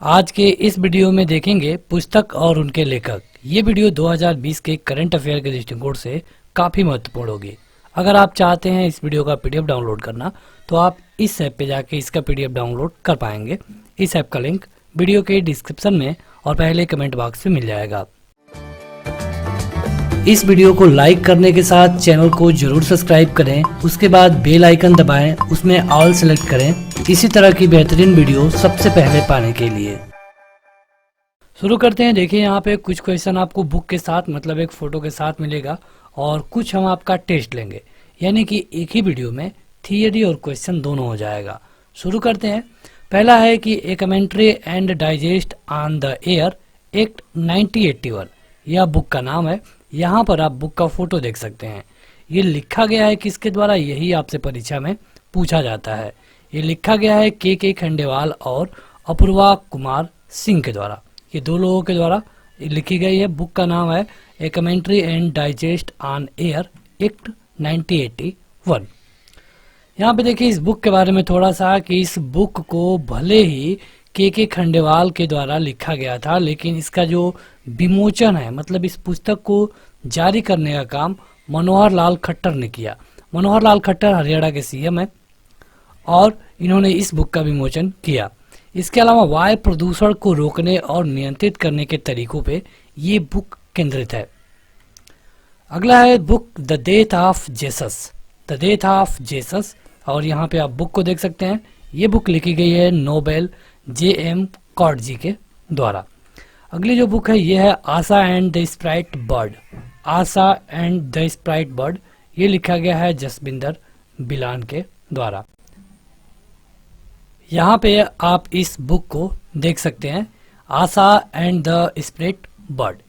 आज के इस वीडियो में देखेंगे पुस्तक और उनके लेखक। ये वीडियो 2020 के करंट अफेयर के दृष्टिकोण से काफ़ी महत्वपूर्ण होगी। अगर आप चाहते हैं इस वीडियो का पीडीएफ डाउनलोड करना तो आप इस ऐप पे जाके इसका पीडीएफ डाउनलोड कर पाएंगे। इस ऐप का लिंक वीडियो के डिस्क्रिप्शन में और पहले कमेंट बॉक्स में मिल जाएगा। इस वीडियो को लाइक करने के साथ चैनल को जरूर सब्सक्राइब करें, उसके बाद बेल आइकन दबाएं, उसमें ऑल सेलेक्ट करें इसी तरह की बेहतरीन वीडियो सबसे पहले पाने के लिए। शुरू करते हैं। देखिए यहाँ पे कुछ क्वेश्चन आपको बुक के साथ मतलब एक फोटो के साथ मिलेगा और कुछ हम आपका टेस्ट लेंगे, यानी कि एक ही वीडियो में थियरी और क्वेश्चन दोनों हो जाएगा। शुरू करते हैं। पहला है कि a commentary and digest on the air act 1981, यह बुक का नाम है। यहाँ पर आप बुक का फोटो देख सकते हैं। ये लिखा गया है किसके द्वारा, यही आपसे परीक्षा में पूछा जाता है। ये लिखा गया है के खंडेवाल और अपूर्वा कुमार सिंह के द्वारा। ये दो लोगों के द्वारा लिखी गई है। बुक का नाम है a commentary and digest on air act 1981। यहाँ पे देखिए इस बुक के बारे में थोड़ा सा कि इस बुक को भले ही के खंडेवाल के द्वारा लिखा गया था, लेकिन इसका जो विमोचन है मतलब इस पुस्तक को जारी करने का काम मनोहर लाल खट्टर ने किया। मनोहर लाल खट्टर हरियाणा के सीएम है और इन्होंने इस बुक का विमोचन किया। इसके अलावा वायु प्रदूषण को रोकने और नियंत्रित करने के तरीकों पे ये बुक केंद्रित है। अगला है book the death of Jesus, the death of Jesus, और यहाँ पे आप बुक को देख सकते हैं। ये बुक लिखी गई है नोबेल J.M. कॉर्डजी के द्वारा। अगली जो बुक है ये है Asha and the sprite bird, Asha and the sprite bird, ये लिखा गया है जसविंदर बिलान के द्वारा। यहाँ पे आप इस बुक को देख सकते हैं, आशा एंड द स्प्राइट बर्ड।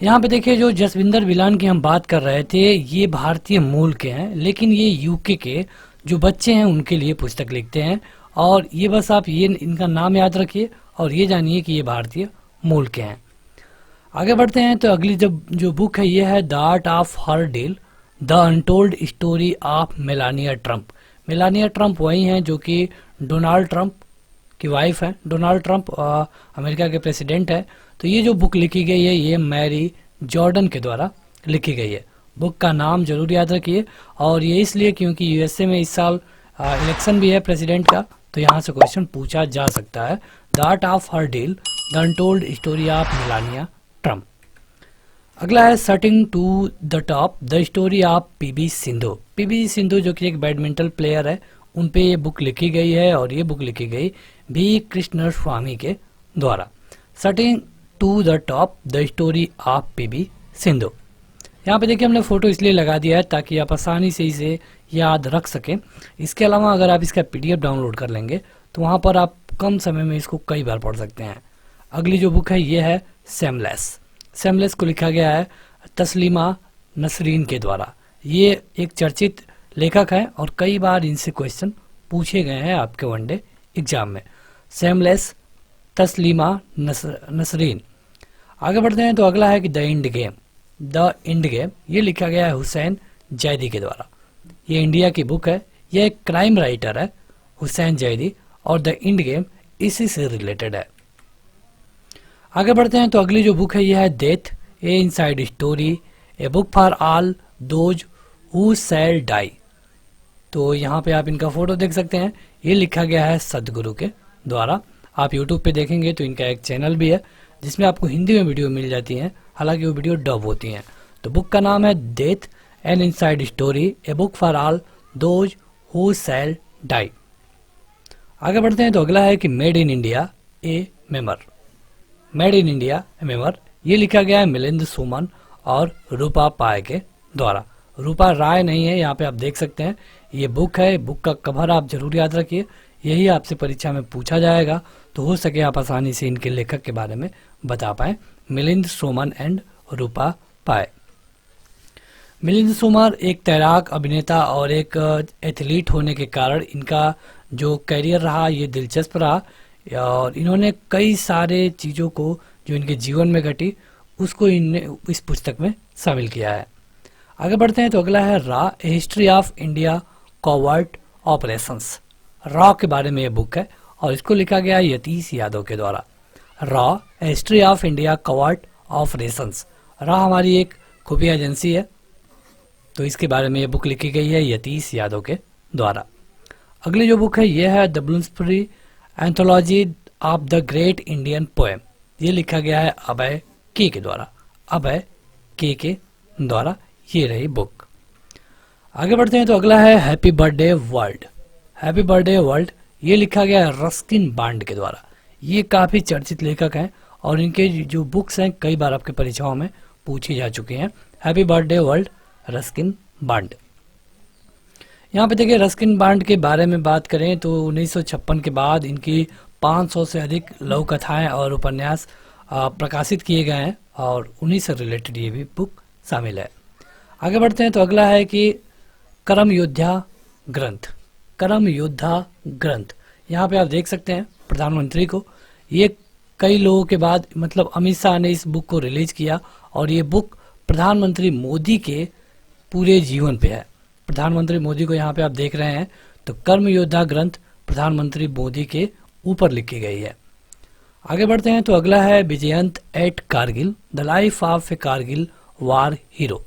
यहाँ पे देखिए जो जसविंदर बिलान की हम बात कर रहे थे, ये भारतीय मूल के हैं, लेकिन ये यूके के जो बच्चे हैं उनके लिए पुस्तक लिखते हैं। और ये बस आप ये इनका नाम याद रखिए और ये जानिए कि ये भारतीय मूल के हैं। आगे बढ़ते हैं तो अगली जो बुक है ये है the art of her deal, the untold story of Melania Trump. Melania Trump वही हैं जो कि डोनाल्ड ट्रंप की वाइफ है। डोनाल्ड ट्रंप अमेरिका के प्रेसिडेंट है। तो ये जो बुक लिखी गई है ये मैरी जॉर्डन के द्वारा लिखी गई है। बुक का नाम जरूर याद रखिए, और ये इसलिए क्योंकि यूएसए में इस साल इलेक्शन भी है प्रेसिडेंट का, तो यहाँ से क्वेश्चन पूछा जा सकता है। The art of her deal, the untold story of Melania Trump. अगला है shuttling to the top, the story of PV Sindhu. PV Sindhu जो कि एक बैडमिंटन प्लेयर है, उन पे ये बुक लिखी गई है और ये बुक लिखी गई भी कृष्ण स्वामी के द्वारा। Shuttling to the top, the story of PV Sindhu. यहाँ पे देखिए हमने फोटो इसलिए लगा दिया है ताकि आप आसानी से इसे याद रख सकें। इसके अलावा अगर आप इसका पीडीएफ डाउनलोड कर लेंगे तो वहाँ पर आप कम समय में इसको कई बार पढ़ सकते हैं। अगली जो बुक है ये है सेमलेस। सेमलेस को लिखा गया है तस्लीमा नसरीन के द्वारा। ये एक चर्चित लेखक है और कई बार इनसे क्वेश्चन पूछे गए हैं आपके वनडे एग्जाम में। सेमलेस, तस्लीमा नसरीन। आगे बढ़ते हैं तो अगला है कि the end game, the end game, ये लिखा गया है हुसैन जैदी के द्वारा। ये इंडिया की बुक है, यह एक क्राइम राइटर है हुसैन जैदी, और द एंड गेम इसी से रिलेटेड है। आगे बढ़ते हैं तो अगली जो बुक है यह है death a inside story, a book for all those who shall die. तो यहाँ पे आप इनका फोटो देख सकते हैं। ये लिखा गया है सदगुरु के द्वारा। आप यूट्यूब पे देखेंगे तो इनका एक चैनल भी है जिसमें आपको हिंदी में वीडियो मिल जाती हैं, हालांकि वो वीडियो डब होती हैं। तो बुक का नाम है death an inside story, a book for all those who shall die. आगे बढ़ते हैं तो अगला है कि made in India a memoir, made in India a memoir, ये लिखा गया है मिलिंद सुमन और रूपा पाय के द्वारा। रूपा राय नहीं है, यहाँ पे आप देख सकते हैं। ये बुक है, बुक का कवर आप जरूर याद रखिए, यही आपसे परीक्षा में पूछा जाएगा, तो हो सके आप आसानी से इनके लेखक के बारे में बता पाए। मिलिंद सोमन एंड रूपा पाय। मिलिंद सोमन एक तैराक, अभिनेता और एक एथलीट होने के कारण इनका जो करियर रहा ये दिलचस्प रहा और इन्होंने कई सारे चीज़ों को जो इनके जीवन में घटी उसको इनने इस पुस्तक में शामिल किया है। आगे बढ़ते हैं तो अगला है रॉ, history of India covert operations. रॉ के बारे में ये बुक है और इसको लिखा गया यतीश यादव के द्वारा। रॉ history of India covert operations, रॉ हमारी एक खुफिया एजेंसी है, तो इसके बारे में ये बुक लिखी गई है यतीश यादव के द्वारा। अगली जो बुक है ये है the Bloomsbury anthology of the great Indian poem, ये लिखा गया है अभय के द्वारा, अभय के द्वारा ये रही बुक। आगे बढ़ते हैं तो अगला है happy birthday world, happy birthday world ये लिखा गया है रस्किन बांड के द्वारा। ये काफ़ी चर्चित लेखक हैं और इनके जो बुक्स हैं कई बार आपके परीक्षाओं में पूछी जा चुकी हैं। Happy birthday world Ruskin bond. यहाँ पे देखिए रस्किन बांड के बारे में बात करें तो 1956 के बाद इनकी 500 से अधिक लघु कथाएं और उपन्यास प्रकाशित किए गए हैं और उन्हीं से रिलेटेड ये भी बुक शामिल है। आगे बढ़ते हैं तो अगला है कि करम योद्धा ग्रंथ, करम योद्धा ग्रंथ। यहाँ पे आप देख सकते हैं प्रधानमंत्री को, ये कई लोगों के बाद मतलब अमित शाह ने इस बुक को रिलीज किया और ये बुक प्रधानमंत्री मोदी के पूरे जीवन पे है। प्रधानमंत्री मोदी को यहाँ पे आप देख रहे हैं तो कर्म योद्धा ग्रंथ प्रधानमंत्री मोदी के ऊपर लिखी गई है। आगे बढ़ते हैं तो अगला है Vijyant at Kargil the life of a Kargil war hero,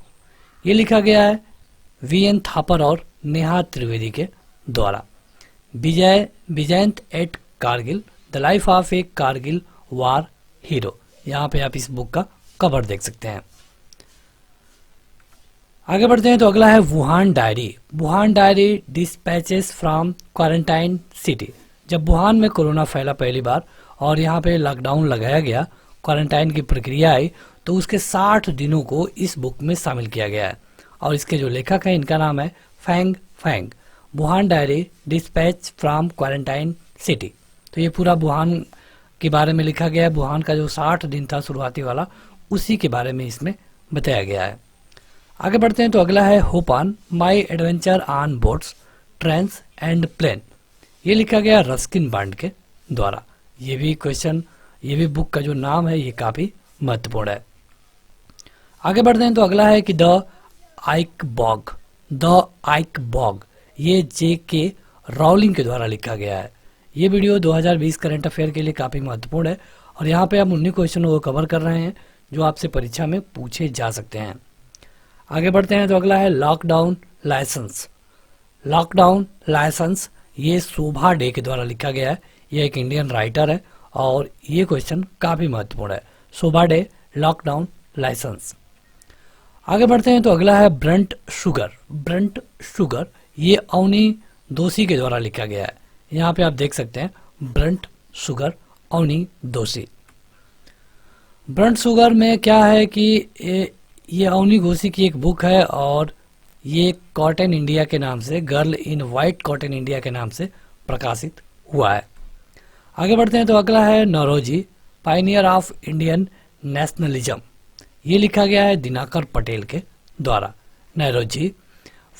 ये लिखा गया है वी.एन. थापर और नेहा त्रिवेदी के द्वारा। Vijyant at Kargil the life of a Kargil war hero, यहाँ पे आप इस बुक का कवर देख सकते हैं। आगे बढ़ते हैं तो अगला है Wuhan diary, Wuhan diary dispatches from quarantine city. जब वुहान में कोरोना फैला पहली बार और यहाँ पे लॉकडाउन लगाया गया, क्वारंटाइन की प्रक्रिया आई, तो उसके 60 दिनों को इस बुक में शामिल किया गया है और इसके जो लेखक हैं इनका नाम है Fang Fang. Wuhan diary dispatch from quarantine city, तो ये पूरा वुहान के बारे में लिखा गया है। वुहान का जो 60 दिन था शुरुआती वाला, उसी के बारे में इसमें बताया गया है। आगे बढ़ते हैं तो अगला है hop on my adventure on boats trains and plane, ये लिखा गया रस्किन बांड के द्वारा। ये भी क्वेश्चन, ये भी बुक का जो नाम है ये काफी महत्वपूर्ण है। आगे बढ़ते हैं तो अगला है कि द आइक बॉग, ये जे.के. राउलिंग के द्वारा लिखा गया है। ये वीडियो 2020 करंट अफेयर के लिए काफी महत्वपूर्ण है और यहाँ पे हम उन्हीं क्वेश्चनों को कवर कर रहे हैं जो आपसे परीक्षा में पूछे जा सकते हैं। आगे बढ़ते हैं तो अगला है लॉकडाउन लाइसेंस, लॉकडाउन लाइसेंस ये शोभा डे के द्वारा लिखा गया है। ये एक इंडियन राइटर है और ये क्वेश्चन काफी महत्वपूर्ण है, शोभा डे लॉकडाउन लाइसेंस। आगे बढ़ते हैं तो अगला है ब्रंट शुगर ये अवनी दोषी के द्वारा लिखा गया है। यहाँ पे आप देख सकते हैं ब्रंट शुगर अवनी दोषी। ब्रंट शुगर में क्या है कि ये अवनी दोषी की एक बुक है और ये कॉटन इंडिया के नाम से, girl in white cotton India के नाम से प्रकाशित हुआ है। आगे बढ़ते हैं तो अगला है Naoroji pioneer of Indian nationalism, ये लिखा गया है दिनाकर पटेल के द्वारा। Naoroji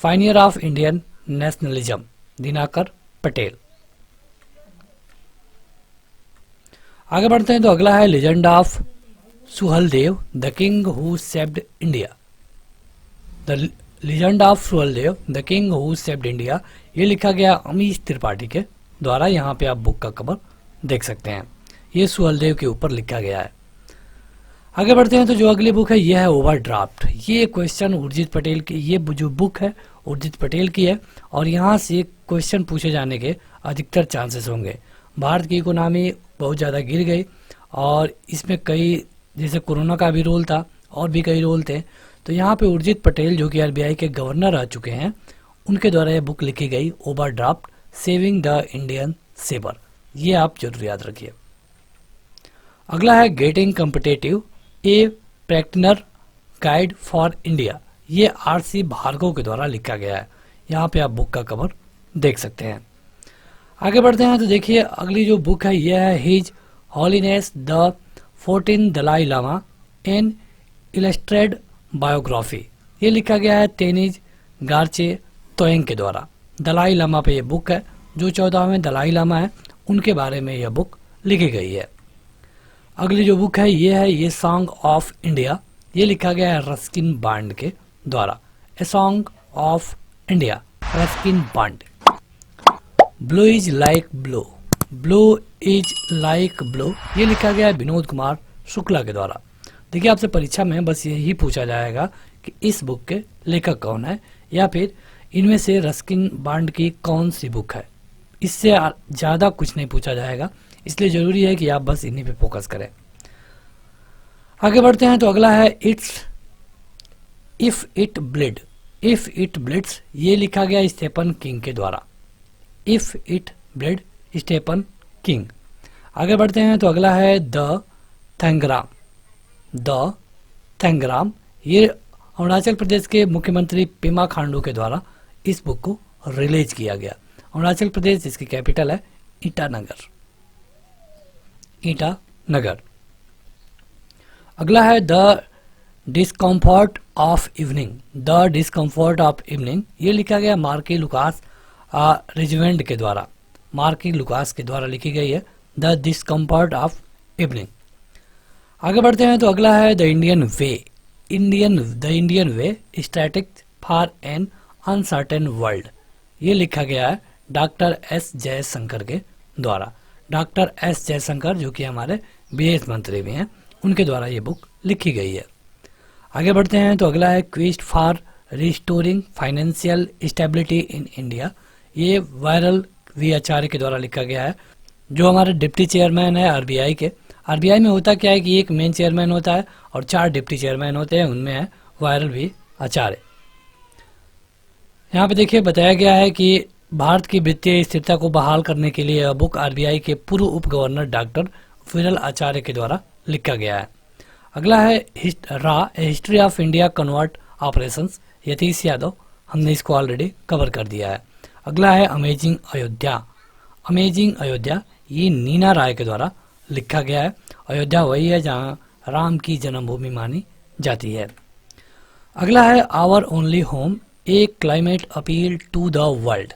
pioneer of Indian nationalism, Dinakar Patel. आगे बढ़ते हैं तो अगला है legend of Suheldev the king who saved India, the legend of Suheldev the king who saved India, ये लिखा गया अमीश त्रिपाठी के द्वारा। यहाँ पे आप बुक का कवर देख सकते हैं, ये सुहलदेव के ऊपर लिखा गया है। आगे बढ़ते हैं तो जो अगली बुक है यह है ओवरड्राफ्ट। ये क्वेश्चन उर्जित पटेल की, ये जो बुक है उर्जित पटेल की है और यहाँ से क्वेश्चन पूछे जाने के अधिकतर चांसेस होंगे। भारत की इकोनॉमी बहुत ज़्यादा गिर गई और इसमें कई, जैसे कोरोना का भी रोल था और भी कई रोल थे, तो यहाँ पे उर्जित पटेल जो कि आरबीआई के गवर्नर रह चुके हैं, उनके द्वारा ये बुक लिखी गई overdraft saving the Indian saver, ये आप जरूर याद रखिए। अगला है getting competitive a practitioner guide for India, ये आर.सी. भार्गव के द्वारा लिखा गया है। यहाँ पे आप बुक का कवर देख सकते हैं। आगे बढ़ते हैं तो देखिए अगली जो बुक है यह है his holiness the 14 Dalai Lama an illustrated biography, ये लिखा गया है तेनिज गार्चे तोयंग के द्वारा। दलाई लामा पे ये बुक है, जो 14वें दलाई लामा है उनके बारे में यह बुक लिखी गई है। अगली जो बुक है ये सॉन्ग ऑफ इंडिया, ये लिखा गया है रस्किन बांड के द्वारा। A song of India Ruskin bond. Blue is like blue, blue is like blue, ये लिखा गया है विनोद कुमार शुक्ला के द्वारा। देखिए आपसे परीक्षा में बस यही पूछा जाएगा कि इस बुक के लेखक कौन है, या फिर इनमें से रस्किन बॉन्ड की कौन सी बुक है। इससे ज़्यादा कुछ नहीं पूछा जाएगा, इसलिए ज़रूरी है कि आप बस इन्हीं पे फोकस करें। आगे बढ़ते हैं तो अगला है if it bled, if it bleeds, ये लिखा गया स्टेफन किंग के द्वारा। If it bled, Stephen King. आगे बढ़ते हैं तो अगला है द थैंग्राम, द थैंग्राम, ये अरुणाचल प्रदेश के मुख्यमंत्री पेमा खांडू के द्वारा इस बुक को रिलीज किया गया। अरुणाचल प्रदेश जिसकी कैपिटल है ईटानगर, ईटानगर। अगला है the discomfort of evening, the discomfort of evening, ये लिखा गया मार्की लुकास रेजिमेंट के द्वारा, मार्की लुकास के द्वारा लिखी गई है द डिस्कम्फर्ट ऑफ इवनिंग। आगे बढ़ते हैं तो अगला है the Indian way, the Indian way strategy for an uncertain world, ये लिखा गया है डॉक्टर एस जयशंकर के द्वारा। डॉक्टर एस जयशंकर जो कि हमारे विदेश मंत्री भी हैं, उनके द्वारा ये बुक लिखी गई है। आगे बढ़ते हैं तो अगला है quest for restoring financial stability in India, ये वायरल वी आचार्य के द्वारा लिखा गया है, जो हमारे डिप्टी चेयरमैन है आरबीआई के। आरबीआई में होता क्या है कि एक मेन चेयरमैन होता है और 4 डिप्टी चेयरमैन होते हैं, उनमें है वायरल वी आचार्य। यहाँ पे देखिए बताया गया है कि भारत की वित्तीय स्थिरता को बहाल करने के लिए यह बुक आरबीआई के पूर्व उप गवर्नर डॉक्टर विरल आचार्य के द्वारा लिखा गया है। अगला है history of India convert operations, Yatish Yadav, हमने इसको ऑलरेडी कवर कर दिया है। अगला है अमेजिंग अयोध्या, अमेजिंग अयोध्या, ये नीना राय के द्वारा लिखा गया है। अयोध्या वही है जहाँ राम की जन्मभूमि मानी जाती है। अगला है our only home, a climate appeal to the world,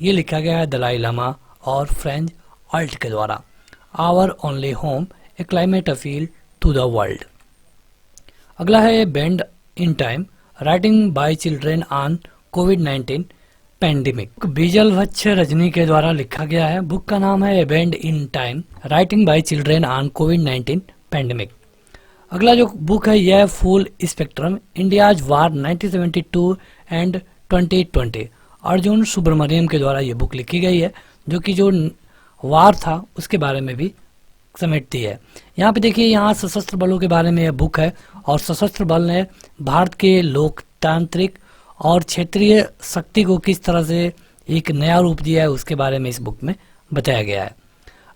ये लिखा गया है दलाई लामा और फ्रेंच ऑल्ट के द्वारा। Our only home, a climate appeal to the world. अगला है bend in time, writing by children on कोविड-19 पैंडेमिक, बीजल वत्स रजनी के द्वारा लिखा गया है। बुक का नाम है bend in time, writing by children on कोविड-19 पैंडेमिक। अगला जो बुक है यह full spectrum, India's war 1972 and 2020, Arjun Subramaniam के द्वारा ये बुक लिखी गई है, जो कि जो वार था उसके बारे में भी समेटती है। यहाँ पे देखिए, यहाँ सशस्त्र बलों के बारे में यह बुक है और सशस्त्र बल ने भारत के लोकतांत्रिक और क्षेत्रीय शक्ति को किस तरह से एक नया रूप दिया है उसके बारे में इस बुक में बताया गया है।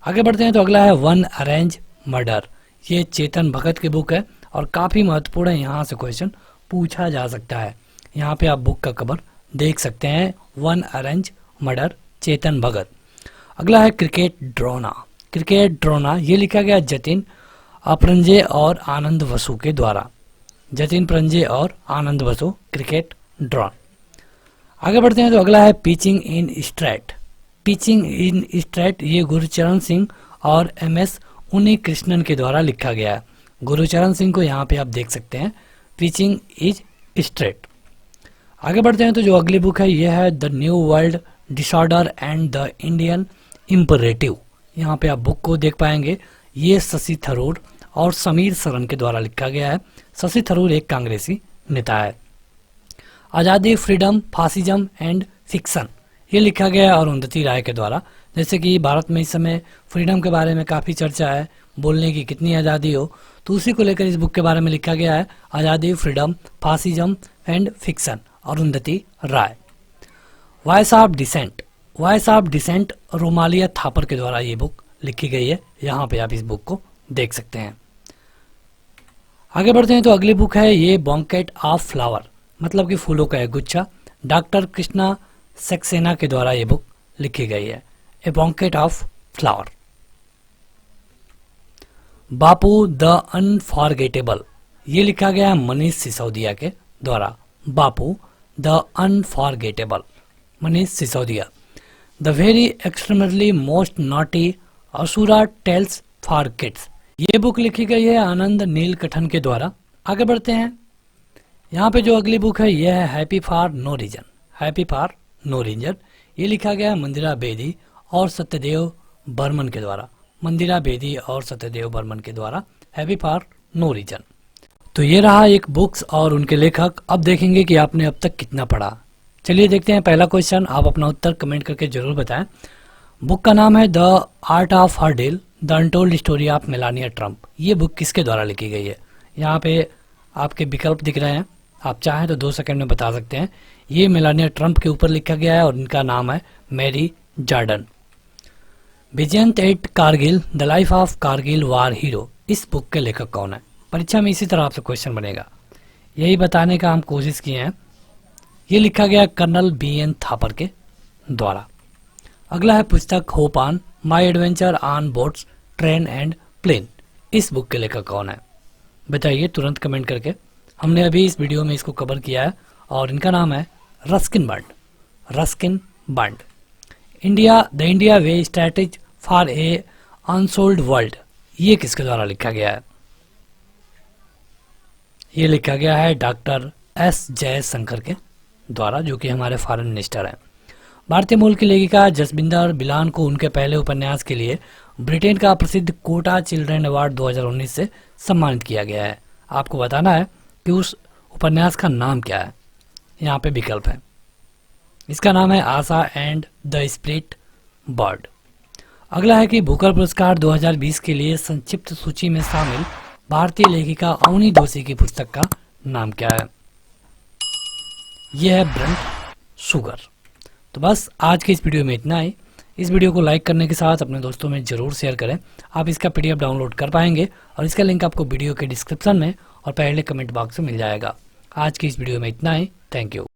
आगे बढ़ते हैं तो अगला है वन अरेंज मर्डर, ये चेतन भगत की बुक है और काफ़ी महत्वपूर्ण है, यहाँ से क्वेश्चन पूछा जा सकता है। यहाँ पे आप बुक का कवर देख सकते हैं, one arrange murder, Chetan Bhagat. अगला है क्रिकेट ड्रोना, क्रिकेट ड्रोना, ये लिखा गया जतिन प्रंजे और आनंद वसु के द्वारा। जतिन प्रंजे और आनंद वसु, क्रिकेट ड्रॉन। आगे बढ़ते हैं तो अगला है pitching in straight, pitching in straight, ये गुरुचरण सिंह और MS उन्नी कृष्णन के द्वारा लिखा गया है। गुरुचरण सिंह को यहाँ पे आप देख सकते हैं, पिचिंग इज स्ट्रेट। आगे बढ़ते हैं तो जो अगली बुक है यह है the new world disorder and the Indian imperative, यहाँ पे आप बुक को देख पाएंगे। ये शशि थरूर और समीर सरन के द्वारा लिखा गया है। शशि थरूर एक कांग्रेसी नेता है। Azadi, freedom, fascism and fiction, ये लिखा गया है अरुंधति राय के द्वारा। जैसे कि भारत में इस समय फ्रीडम के बारे में काफ़ी चर्चा है, बोलने की कितनी आज़ादी हो, तो उसी को लेकर इस बुक के बारे में लिखा गया है Azadi, freedom, fascism and fiction, Arundhati Roy. Voice of dissent, voice of dissent Romila Thapar के द्वारा ये बुक लिखी गई है। यहाँ पे आप इस बुक को देख सकते हैं। आगे बढ़ते हैं तो अगली बुक है ये बॉन्केट ऑफ फ्लावर, मतलब कि फूलों का एक गुच्छा, डॉक्टर कृष्णा सक्सेना के द्वारा ये बुक लिखी गई है, a bouquet of flower. Bapu the unforgettable, ये लिखा गया है मनीष सिसोदिया के द्वारा। Bapu the unforgettable, Manish Sisodia. The very extremely most naughty Asura tales for kids, ये बुक लिखी गई है आनंद नीलकंठन के द्वारा। आगे बढ़ते हैं, यहाँ पे जो अगली बुक है यह है happy for no reason, happy for no reason, ये लिखा गया है मंदिरा बेदी और सत्यदेव बर्मन के द्वारा, मंदिरा बेदी और सत्यदेव बर्मन के द्वारा, हैवी फॉर नो रीजन। तो ये रहा एक बुक्स और उनके लेखक। अब देखेंगे कि आपने अब तक कितना पढ़ा। चलिए देखते हैं पहला क्वेश्चन। आप अपना उत्तर कमेंट करके जरूर बताएं। बुक का नाम है the art of her deal, the untold story of Melania Trump. ये बुक किसके द्वारा लिखी गई है? यहाँ पे आपके विकल्प दिख रहे हैं, आप चाहें तो 2 सेकंड में बता सकते हैं। ये मेलानिया ट्रंप के ऊपर लिखा गया है और इनका नाम है Mary Jordan. Vijyant at Kargil, the life of Kargil war hero. इस बुक के लेखक कौन है? परीक्षा में इसी तरह आपसे क्वेश्चन बनेगा, यही बताने का हम कोशिश किए हैं। ये लिखा गया कर्नल BN थापर के द्वारा। अगला है पुस्तक hope on my adventure on boats train and plane. इस बुक के लेखक कौन है? बताइए तुरंत कमेंट करके। हमने अभी इस वीडियो में इसको कवर किया है और इनका नाम है Ruskin Bond. Ruskin Bond. The India way strategy for a unsold world. ये किसके द्वारा लिखा गया है? ये लिखा गया है डॉक्टर S जयशंकर के द्वारा, जो कि हमारे फॉरेन मिनिस्टर हैं। भारतीय मूल की लेखिका जसविंदर बिलान को उनके पहले उपन्यास के लिए ब्रिटेन का प्रसिद्ध कोटा चिल्ड्रन अवार्ड 2019 से सम्मानित किया गया है। आपको बताना है कि उस उपन्यास का नाम क्या है। यहाँ पे विकल्प है। इसका नाम है Asha and the split bird. अगला है कि बुकर पुरस्कार 2020 के लिए संक्षिप्त सूची में शामिल भारतीय लेखिका अवनी जोशी की पुस्तक का नाम क्या है? यह है ब्रंट शुगर। तो बस आज के इस वीडियो में इतना ही। इस वीडियो को लाइक करने के साथ अपने दोस्तों में जरूर शेयर करें। आप इसका PDF डाउनलोड कर पाएंगे और इसका लिंक आपको वीडियो के डिस्क्रिप्शन में और पहले कमेंट बॉक्स में मिल जाएगा। आज की इस वीडियो में इतना ही। Thank you.